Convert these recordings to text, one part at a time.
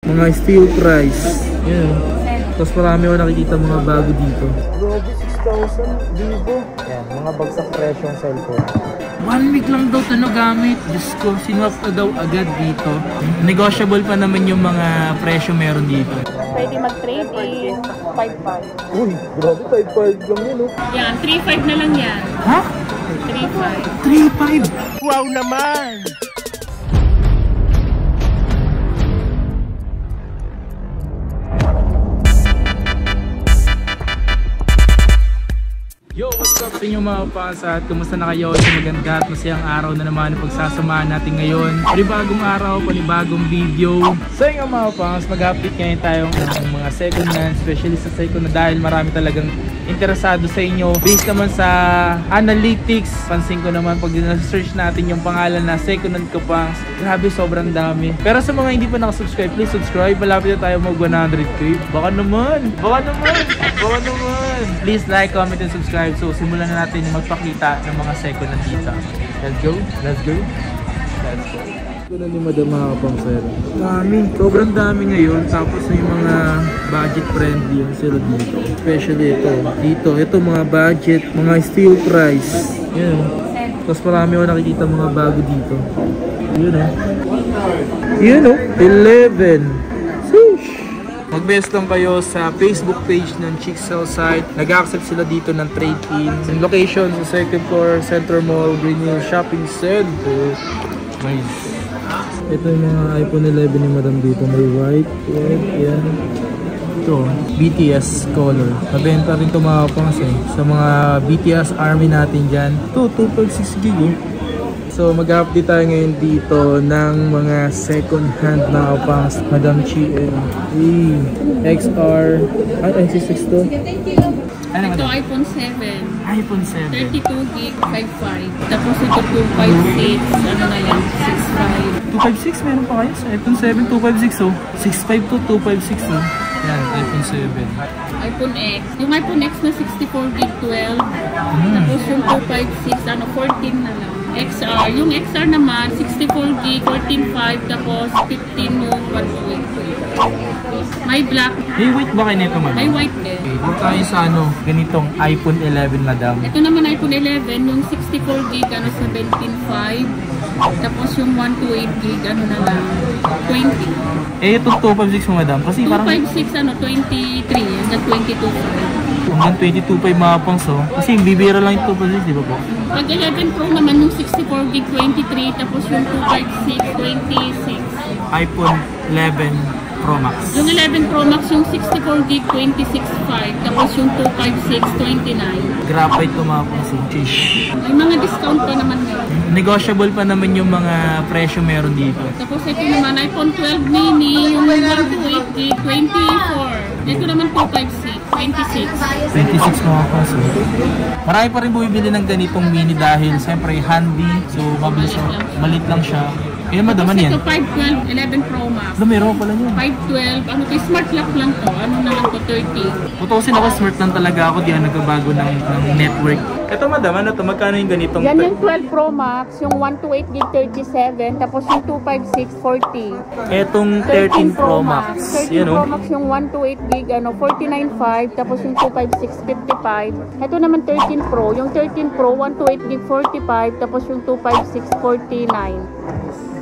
Mga steel price. Yan. Tapos marami ako nakikita mga bago dito. Grabe, 6,000 Vivo. Yan, mga bagsak presyong cellphone. 1 week lang daw ito nagamit. Diyos ko, sinwap na daw agad dito. Negotiable pa naman yung mga presyo meron dito. Pwede mag-trade in 5.5. Uy, grabe, 5.5 lang yun, oh. Yan, 3.5 na lang yan. Ha? 3.5. 3.5? Wow naman! Yo, what's up sa inyo mga kapasa at kumusta na kayo sa maganda at masayang araw na naman ang pagsasamahan natin ngayon. Panibagong araw, panibagong video. So yung mga kapasa, mag-update ngayon tayo ng mga second hand, especially sa second hand dahil marami talagang interesado sa inyo. Based naman sa analytics, pansin ko naman pag na-search natin yung pangalan na second hand kapangs, grabe sobrang dami. Pero sa mga hindi pa nakasubscribe, please subscribe. Malapit na tayo mag 100k. Baka naman! Please like, comment, and subscribe. So simulan na natin yung magpakita ng mga second hand dito. Let's go. Ito na ni Madam mga kapang-sir. Dami. Sobrang dami ngayon. Tapos yung mga budget friendly yung sila dito. Especially ito mga budget, mga steel price. Yan. Tapos marami ako nakikita mga bago dito. Yun o. 11. Mag-best lang kayo sa Facebook page ng Chicksell site. Nag-accept sila dito ng trade-in. Location sa 2nd floor, Center Mall, Green Hill Shopping Center. Nice. Ito yung mga iPhone 11 ni Madam dito. May white, yan. Ito, BTS color. Nabenta rin ito mga pangas sa mga BTS army natin dyan. Ito, 2.6 GB. So mag-update tayo ngayon dito ng mga second hand na kapangs. Madam Chi XR NC6 to. Ito iPhone 7. iPhone 7 32GB 5.5. Tapos ito 256. Ano na yan? 6.5. 256 meron pa kayo sa iPhone 7 256 oh. 6.5 to 256 oh. Yan, iPhone 7. iPhone X. Yung iPhone X na 64GB 12. Tapos yung 256 14 na lang. XR. Yung XR naman 64GB 14.5 tapos 15 yung 128. May black. May white ba kayo nito, Madam? May white din. Okay, dito tayo sa ganitong iPhone 11, Madam. Ito naman iPhone 11, yung 64GB 17.5. Tapos yung 128GB na lang 20. Itong 256 mo, Madam? Kasi 256 parang 23 hanggang 22.5. hanggang 22.5 mga pangso. Kasi bibira lang yung 256, di ba po? Pag 11 Pro naman yung 64GB 23, tapos yung 256 26. iPhone 11 Pro Max. Yung 11 Pro Max yung 64GB 26.5, tapos yung 256 29. Graphite ko mga pangso. May mga discount pa naman ngayon. Negotiable pa naman yung mga presyo meron dito. Tapos ito naman iPhone 12 mini, yung 128GB 24. Ito naman 256 26. 26 mga pangso. Marami pa rin bumibili ng ganitong mini dahil siyempre handy. So mabilis, malit lang siya. Eh, Madam, yan? Ito 512 11 Pro Max. Meron pala yun. 512, ano to, smart lock lang to. Ano na lang to, 30. Putusin ako, smart lang talaga ako. Di ako nagbabago ng network. Ito, Madam, ano to? Magkano yung ganitong? Yan yung 12 Pro Max, yung 128GB 37, tapos yung 256 40. Etong 13 Pro Max. 13 Pro Max yung 128GB, 49.5, tapos yung 256 55. Ito naman 13 Pro, yung 13 Pro 128GB 45, tapos yung 256 49.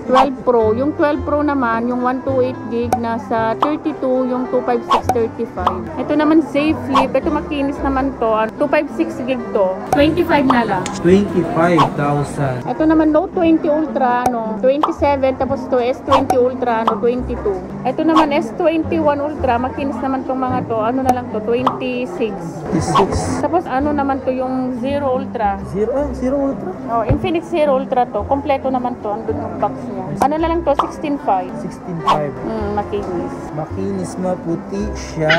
12 Pro. Yung 12 Pro naman, yung 128GB nasa 32, yung 256 35. Ito naman safe flip. Ito makinis naman to. 256GB to. 25 na lang. 25,000. Ito naman Note 20 Ultra, 27. Tapos to S20 Ultra, 22. Ito naman S21 Ultra. Makinis naman tong mga to. Ano na lang to? 26. 26. Tapos ano naman to yung Zero Ultra. Zero Ultra? Oh, Infinix Zero Ultra to. Kompleto naman to. Andun yung box niya. Ano na lang to? 16.5. 16.5. Makinis. Makinis, maputi siya.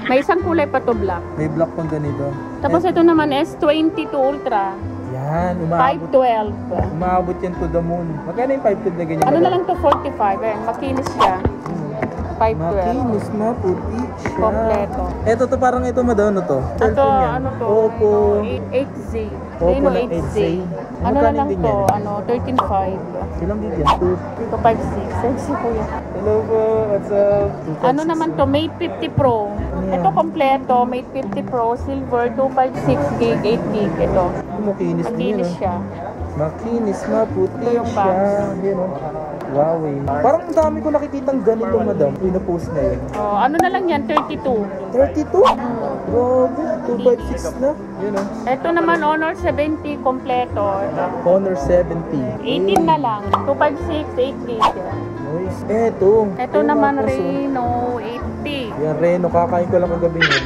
May isang kulay pa to, black. May black pang ganito. Tapos ito naman S22 Ultra. Yan, umabot. 512. Umabot yan to the moon. Magkano yung 512 na ganyan? Ano na lang to? 45. Ayan, makinis siya. 512. Makinis, maputi siya. Kompleto. Ito to parang ito, Madam, ano to? Ito, ano to? Oppo. 8Z. Oppo Reno na 8Z. 8Z. Ano na lang to, 13.5. Ilang gig yan? 256. Sexy po yan. Hello po, what's up? Ano naman to, Mate 50 Pro. Ito kompleto, Mate 50 Pro, silver, 256 gig, 8 gig. Ito. Makinis din yun. Makinis siya. Makinis, maputi Ito yung siya. box. Yun o. Wow eh. Parang ang dami ko nakikitang ganito, madam. Pinapost na yun. Oh, ano na lang yan, 32. 32? Grabe, 256 na. Yun o. Ito naman, Honor 70 kompleto. Honor 70. 18 na lang, 256, 8 gig. Nice. Eto. Ito naman, Reno 80. Yan, Reno. Kakain ko lang kagabi yun.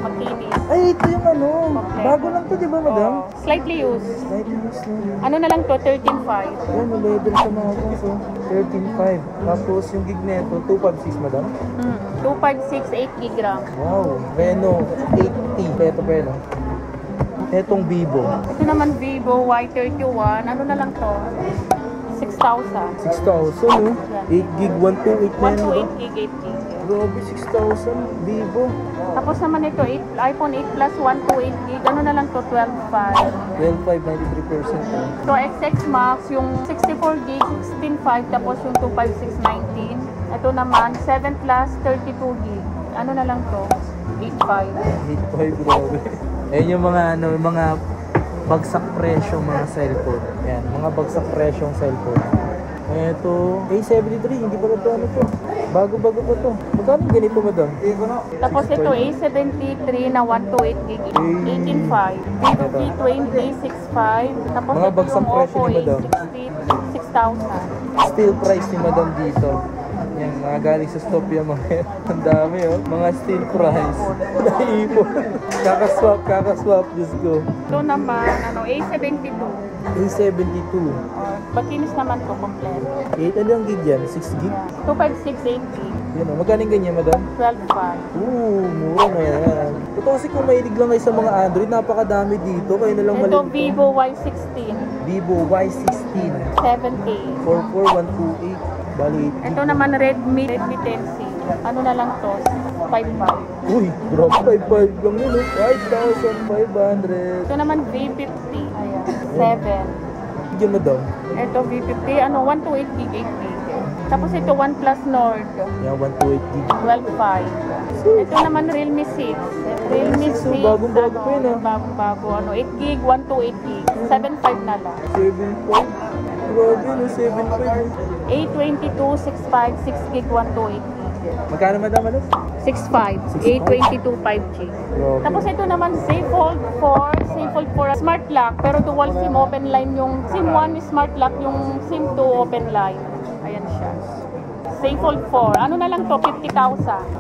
Makinis. Ay, ito yung ano. Bago lang to, di ba, madam? Oh, slightly used. Slightly used na. Ano na lang to, 13.5. Yan, leather sa mga so 13.5. Tapos yung gig na ito, 256, madam. 256, 8 gig RAM. Wow, Reno 80. Ito pa yun. Etong Vivo. Ito naman Vivo Y31. Ano na lang to? 6,000. 6,000, no? 8 gig, 128 na yan, diba? 128 gig, 8 gig. Grabe, 6,000. Vivo. Tapos naman ito, iPhone 8 Plus 128 gig. Ano na lang to? 12.5. 12.5, 93%. So, XX Max, yung 64 gig, 16.5. Tapos yung 256, 19. Ito naman, 7 Plus, 32 gig. Ano na lang to? 8.5. 8.5, grabe. Ayan yung mga, mga bagsak presyo mga cellphone. Yan, mga bagsak presyong cellphone. Ito, A73, hindi pa ito ano to. Bago-bago pa to. Magkano ganito, madam? Tapos ito, A73 na 128 gig, 18.5. Vivo V20, 6.5. Tapos Mga ito bagsang yung presyo Oppo ni madam. A60, 6,000. Steel price ni madam dito. Yan, mga galing sa stop yung mga ang dami oh. Mga steel price. Naipon. Kakaswap, Diyos ko. Ito naman, A72. A72. Makinis naman to, kompleto. 8, ano yung gig yan? 6 gig? 256, 8 gig. Yan oh. Magkano ganyan, madam? 12.5. Mura na yan. Ito kasi kung mahilig lang kayo sa mga Android, napakadami dito. Kayo na lang Ito, malito. Vivo Y16. Vivo Y16. 7K. 44128. Bali, 8 Ito naman, Redmi 10C. Ano na lang to? 5.5. Uy, drop 5.5 lang yun, 5,500. Ito naman, V50. Ayan, 7. Diyan, madam. Ito, V50, 128 gig, 8 gig. Tapos ito, OnePlus Nord. Yan, 128 gig. 12.5. Ito naman, Realme 6. Realme 6. So, bagong-bago pa yun, ah. Bagong-bago. 8 gig, 128 gig. 7.5 na lang. 7.5. Grabe, no? 7.5. A22, 6.5, 6 gig, 128 gig. Magkano, madam? Ano? 6.5, A22, 5G. Grabe. Tapos ito naman, SafeHold 4, SafeHold 4 Smart Lock, pero dual SIM open line yung SIM 1 is Smart Lock, yung SIM 2 open line. Ayan siya. SafeHold 4, ano na lang to, 50,000.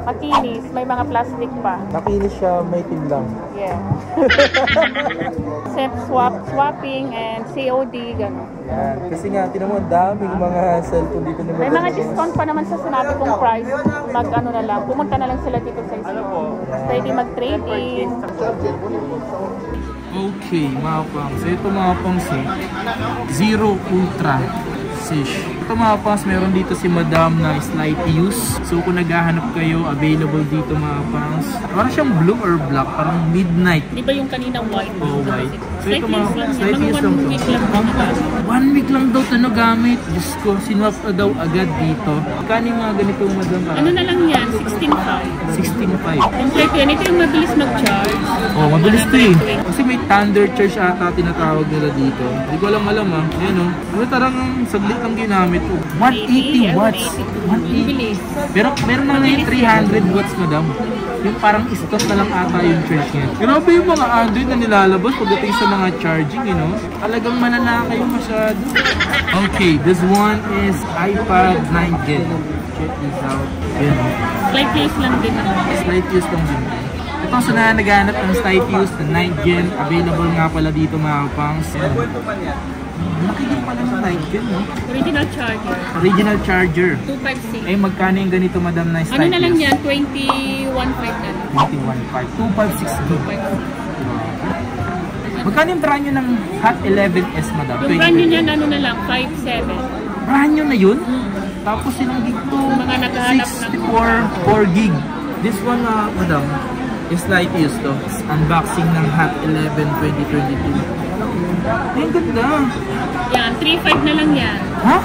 Makinis, may mga plastic pa. Nakinis siya, may tin lang. Yeah. SIM swapping and COD, gano'n. Yan. Kasi nga, tinan mo, ang daming mga cellphone dito ni May madam. mga discount pa naman sa sinabi kong price. Ano na lang, pumunta na lang sila dito sa store. Pwede mag-trade-in. Okay, mga pangs. Ito mga pangs Zero Ultra Fish. Ito mga pangs, meron dito si madam na slight use. So kung naghahanap kayo, available dito mga pangs. Parang siyang blue or black, parang midnight. Di ba yung kanina white? Oh, white. So ito mga slight slight use lang. lang Mga 1 to. week lang po. 1 week lang daw ito nagamit. Diyos ko, sinwap na daw agad dito. Kano yung mga ganito madam? Ano na lang yan? 16.5. 16.5. Complete yan. Ito yung mabilis mag-charge. Oh, mabilis to eh. Kasi may thunder charge ata tinatawag nila dito. Hindi ko alam ah. Ayan oh. Ano tarang saglit lang ginamit oh. 180 watts. 180. Pero meron na ngayon 300 watts madam. Yung parang stop na lang ata yung charge niya. Grabe yung mga Android na nilalabas pagdating sa mga charging, you know. Talagang mananakay yung masyado. Okay, this one is iPad 9 Gen. Check this out. Ayan oh. Slight use lang din. Slight use lang din. Ito sa na naghanap ng slight use na 9 Gen, available nga pala dito mga pangs. Laki din pala sa 9 Gen, no? Original charger. Original charger. 256. Eh, magkano yung ganito, madam, na slight Ano na lang use? yan? 21.5 na lang. 21.5. 256 gig. Magkano yung brand nyo ng Hot 11S, madam? Yung brand nyo niyan, ano na lang? 5.7. Brand nyo na yun? Tapos ilang gig to? Mga naghahanap ng 64, 4 gig. This one, madam, is light use to. Unboxing ng Hot 11 2022. Ay, ang ganda. Yan, 3.5 na lang yan. Ha?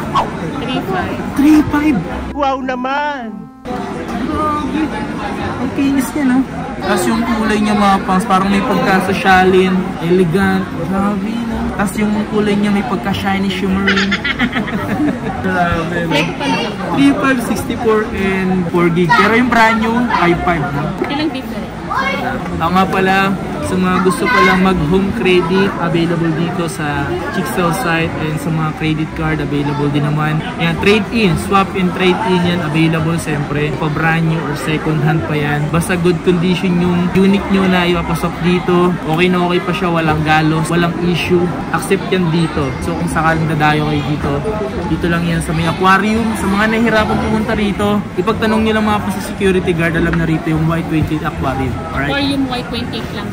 3.5. 3.5. Wow naman! Grabe. Ang kinis niya, no? Tapos yung kulay niya mga pangs, parang may pagka-sosyalin, elegant. Grabe, no? Tapos yung kulay niya may pagka-shiny, shimmering. Grabe, no? 3.5, 64 and 4 gig. Pero yung brand new, 5.5, no? Ilang different? Tama pala, sa mga gusto palang mag-home credit, available dito sa Chicksell site, and sa mga credit card, available din naman. Yan, trade-in, swap and trade-in yan, available siyempre. Pa brand new or second hand pa yan. Basta good condition yung unit nyo na ipapasok dito. Okay na okay pa siya, walang galos, walang issue. Accept yan dito. So kung sakaling dadayo kayo dito, dito lang yan sa may aquarium. Sa mga nahihirapan pumunta rito, ipagtanong nyo lang mga pa sa security guard, alam na rito yung Y28 aquarium. Alright? Or yung Y28 lang.